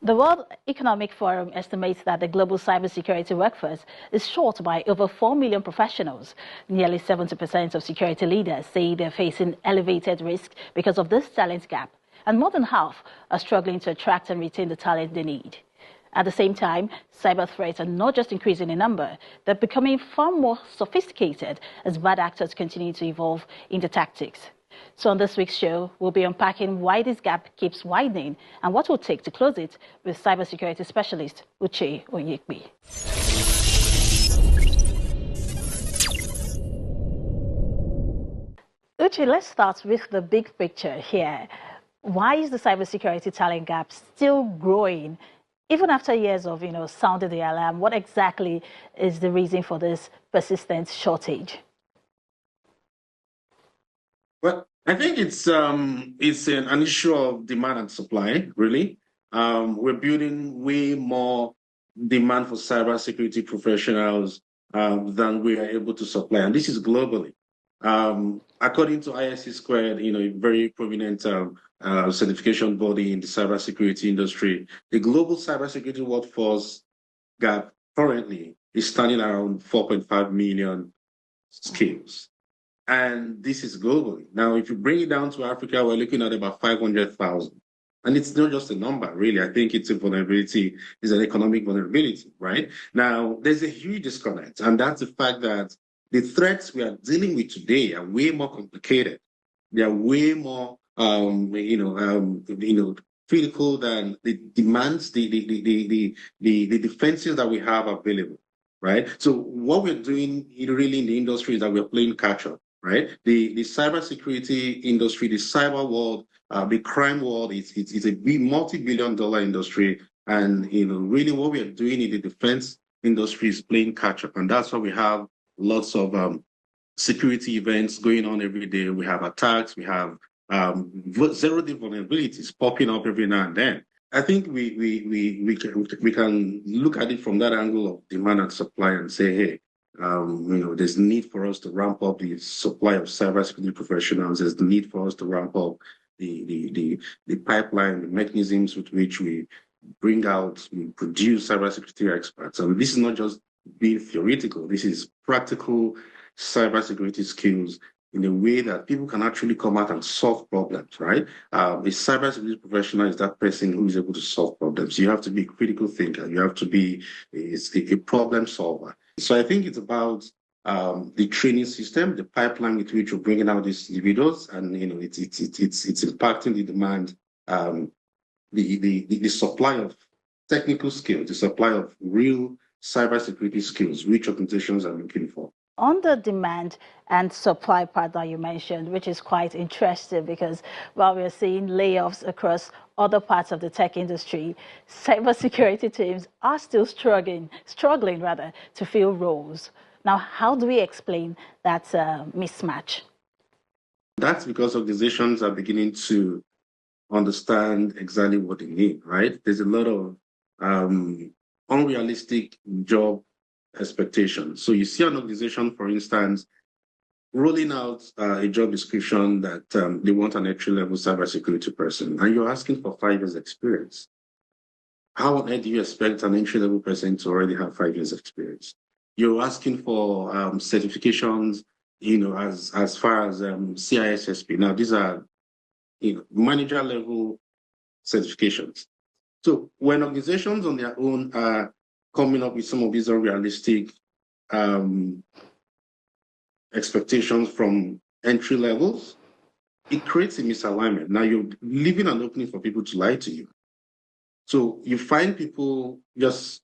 The World Economic Forum estimates that the global cybersecurity workforce is short by over 4 million professionals. Nearly 70% of security leaders say they're facing elevated risk because of this talent gap, and more than half are struggling to attract and retain the talent they need. At the same time, cyber threats are not just increasing in number, they're becoming far more sophisticated as bad actors continue to evolve in the tactics. So on this week's show, we'll be unpacking why this gap keeps widening and what it will take to close it with cybersecurity specialist Uche Onyekpe. Uche, let's start with the big picture here. Why is the cybersecurity talent gap still growing? Even after years of, sounding the alarm, what exactly is the reason for this persistent shortage? Well, I think it's an issue of demand and supply, really. We're building way more demand for cybersecurity professionals than we are able to supply, and this is globally. According to ISC Squared, a very prominent certification body in the cybersecurity industry, the global cybersecurity workforce gap currently is standing around 4.5 million skills. And this is globally. Now, if you bring it down to Africa, we're looking at about 500,000. And it's not just a number, really. I think it's a vulnerability, it's an economic vulnerability, right? Now, there's a huge disconnect, and that's the fact that the threats we are dealing with today are way more complicated. They are way more, critical than the demands, the defenses that we have available, right? So what we're doing really in the industry is that we're playing catch up. Right, the cybersecurity industry, the cyber world, the crime world, it's a multi-billion-dollar industry, and really what we are doing in the defense industry is playing catch up, and that's why we have lots of security events going on every day. We have attacks, we have zero-day vulnerabilities popping up every now and then. I think we can look at it from that angle of demand and supply and say, hey. There's need for us to ramp up the supply of cybersecurity professionals. There's the need for us to ramp up the pipeline, the mechanisms with which we we produce cybersecurity experts. And this is not just being theoretical. This is practical cybersecurity skills in a way that people can actually come out and solve problems, right? A cybersecurity professional is that person who is able to solve problems. You have to be a critical thinker. You have to be a problem solver. So I think it's about the training system, the pipeline with which we're bringing out these individuals, and it's impacting the demand, the supply of technical skills, the supply of real cybersecurity skills, which organizations are looking for. On the demand and supply part that you mentioned, which is quite interesting because while we're seeing layoffs across other parts of the tech industry, cybersecurity teams are still struggling to fill roles. Now, how do we explain that mismatch? That's because organizations are beginning to understand exactly what they need, right? There's a lot of unrealistic job expectations. So you see an organization, for instance, rolling out a job description that they want an entry-level cybersecurity person, and you're asking for 5 years experience. How on earth do you expect an entry-level person to already have 5 years experience? You're asking for certifications, as far as CISSP. Now, these are manager-level certifications. So when organizations on their own are coming up with some of these unrealistic expectations from entry levels, it creates a misalignment. Now you're leaving an opening for people to lie to you. So you find people just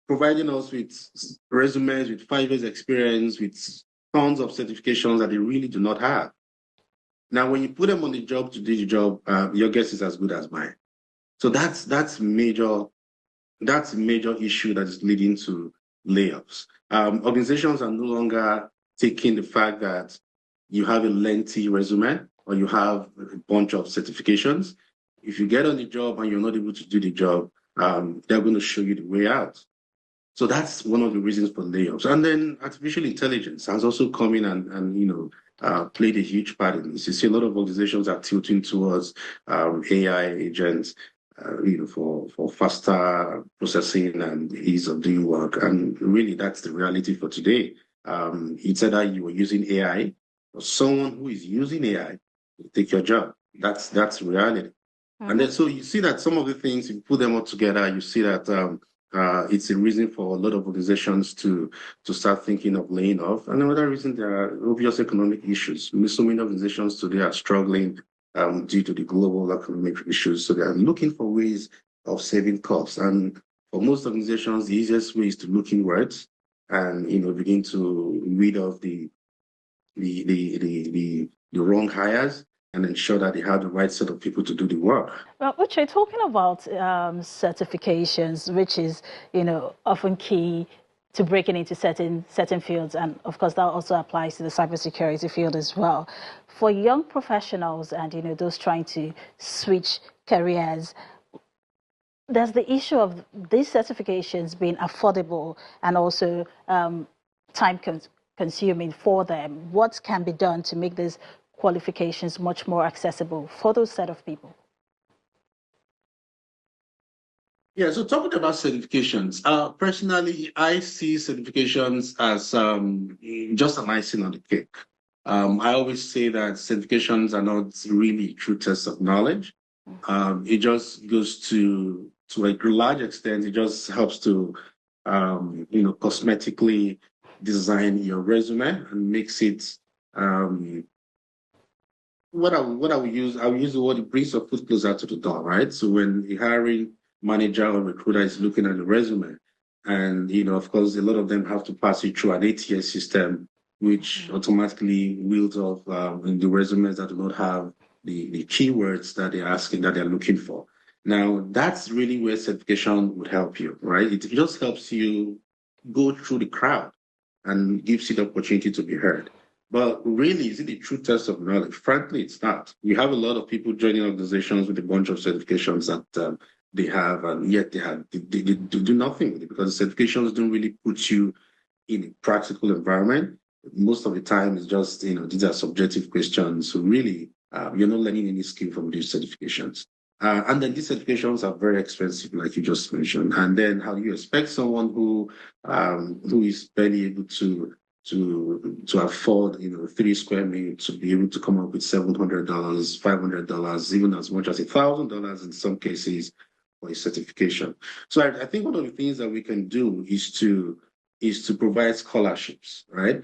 providing us with resumes with 5 years experience, with tons of certifications that they really do not have. Now, when you put them on the job to do the job, your guess is as good as mine. So that's major. That's a major issue that is leading to layoffs. Organizations are no longer taking the fact that you have a lengthy resume or you have a bunch of certifications. If you get on the job and you're not able to do the job, they're going to show you the way out. So that's one of the reasons for layoffs. And then artificial intelligence has also come in and played a huge part in this. You see a lot of organizations are tilting towards AI agents. for faster processing and ease of doing work. And really, that's the reality for today. It's either you are using AI or someone who is using AI to take your job. That's reality. And then so you see that some of the things, if you put them all together, you see that it's a reason for a lot of organizations to start thinking of laying off. And another reason, there are obvious economic issues. So many organizations today are struggling due to the global economic issues. So they are looking for ways of saving costs. And for most organizations, the easiest way is to look inwards and begin to weed off the wrong hires and ensure that they have the right set of people to do the work. Well, Uche, talking about certifications, which is, often key to breaking into certain fields, and of course that also applies to the cybersecurity field as well. For young professionals and those trying to switch careers, there's the issue of these certifications being affordable and also time consuming for them. What can be done to make these qualifications much more accessible for those set of people? Yeah, so talking about certifications, personally, I see certifications as just an icing on the cake. I always say that certifications are not really true tests of knowledge. It just goes to a large extent, it just helps to, cosmetically design your resume and makes it, what I will use, I will use the word, it brings your foot closer to the door, right? So when the hiring manager or recruiter is looking at the resume, and of course, a lot of them have to pass it through an ATS system, which automatically wheels off in the resumes that do not have the keywords that they're asking, that they're looking for. Now, that's really where certification would help you, right? It just helps you go through the crowd and gives you the opportunity to be heard. But really, is it a true test of knowledge? Frankly, it's not. You have a lot of people joining organizations with a bunch of certifications that they have, and yet they do nothing with it because the certifications don't really put you in a practical environment. Most of the time, it's just these are subjective questions. So really, you're not learning any skill from these certifications. And then these certifications are very expensive, like you just mentioned. And then how do you expect someone who is barely able to afford 3 square meters to be able to come up with $700, $500, even as much as $1,000 in some cases for a certification. So I think one of the things that we can do is to provide scholarships, right?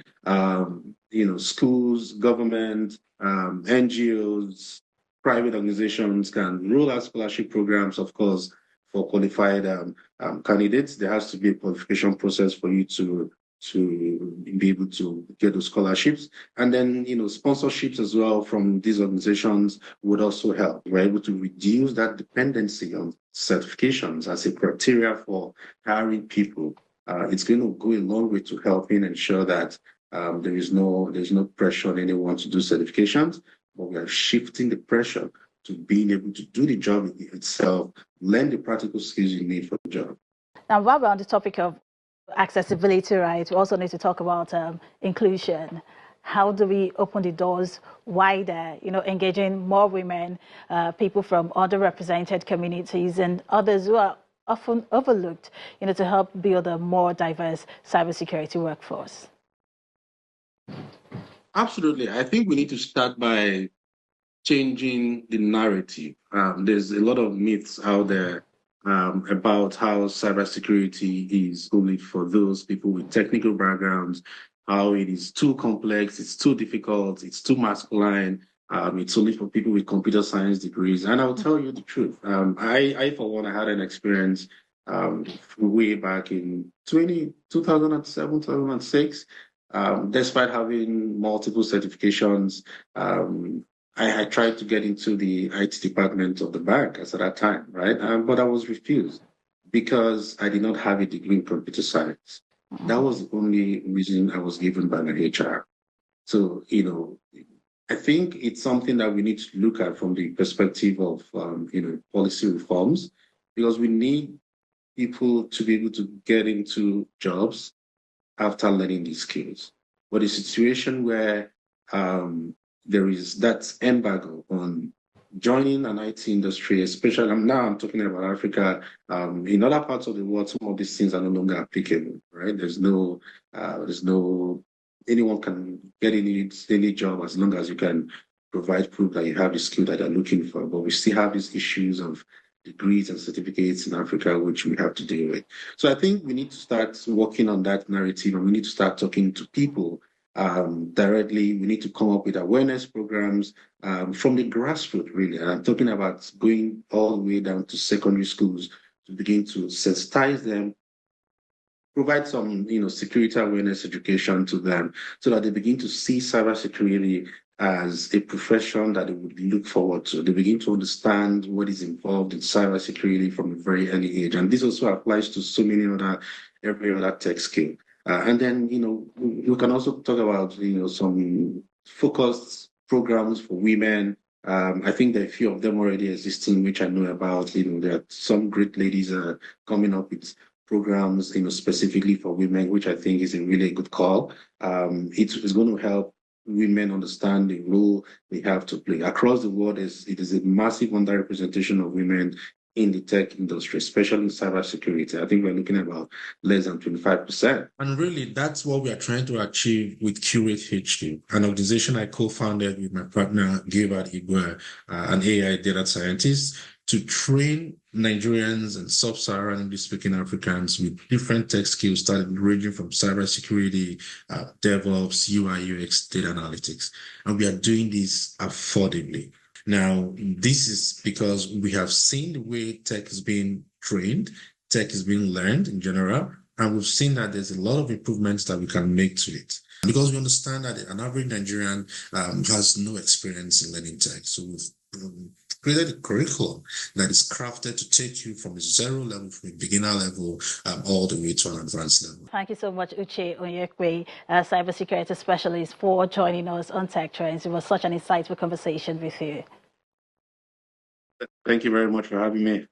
Schools, government, NGOs, private organizations can roll out scholarship programs, of course, for qualified candidates. There has to be a qualification process for you to be able to get those scholarships. And then, sponsorships as well from these organizations would also help. We're able to reduce that dependency on certifications as a criteria for hiring people. It's going to go a long way to helping ensure that there's no pressure on anyone to do certifications, but we are shifting the pressure to being able to do the job itself, learn the practical skills you need for the job. Now, while we're on the topic of accessibility, right, we also need to talk about inclusion. How do we open the doors wider, engaging more women, people from underrepresented communities and others who are often overlooked, to help build a more diverse cybersecurity workforce? Absolutely. I think we need to start by changing the narrative. There's a lot of myths out there about how cybersecurity is only for those people with technical backgrounds, how it is too complex, it's too difficult, it's too masculine, it's only for people with computer science degrees. And I'll tell you the truth. I for one, I had an experience way back in 2007, 2006. Despite having multiple certifications, I tried to get into the IT department of the bank at that time, right? But I was refused because I did not have a degree in computer science. That was the only reason I was given by my HR. So, I think it's something that we need to look at from the perspective of, policy reforms, because we need people to be able to get into jobs after learning these skills. But a situation where there is that embargo on joining an IT industry, especially I'm talking about Africa. In other parts of the world, some of these things are no longer applicable, right? There's no anyone can get any job as long as you can provide proof that you have the skill that they're looking for. But we still have these issues of degrees and certificates in Africa, which we have to deal with. So I think we need to start working on that narrative, and we need to start talking to people directly. We need to come up with awareness programs from the grassroots, really. And I'm talking about going all the way down to secondary schools to begin to sensitize them, provide some, security awareness education to them so that they begin to see cybersecurity as a profession that they would look forward to. They begin to understand what is involved in cybersecurity from a very early age. And this also applies to every other tech skill. And then, we can also talk about, some focused programs for women. I think there are a few of them already existing, which I know about. There are some great ladies coming up with programs, specifically for women, which I think is a really good call. It's going to help women understand the role they have to play. Across the world, it is a massive underrepresentation of women in the tech industry, especially in cybersecurity. I think we're looking at about less than 25%. And really, that's what we are trying to achieve with Curate HQ, an organization I co-founded with my partner, Gilbert Igwe, an AI data scientist, to train Nigerians and sub-Saharan English-speaking Africans with different tech skills, starting ranging from cybersecurity, DevOps, UI, UX, data analytics. And we are doing this affordably. Now, this is because we have seen the way tech is being trained, tech is being learned in general, and we've seen that there's a lot of improvements that we can make to it. Because we understand that an average Nigerian has no experience in learning tech. So we've created a curriculum that is crafted to take you from a zero level, from a beginner level, all the way to an advanced level. Thank you so much, Uche Onyekpe, cybersecurity specialist, for joining us on Tech Trends. It was such an insightful conversation with you. Thank you very much for having me.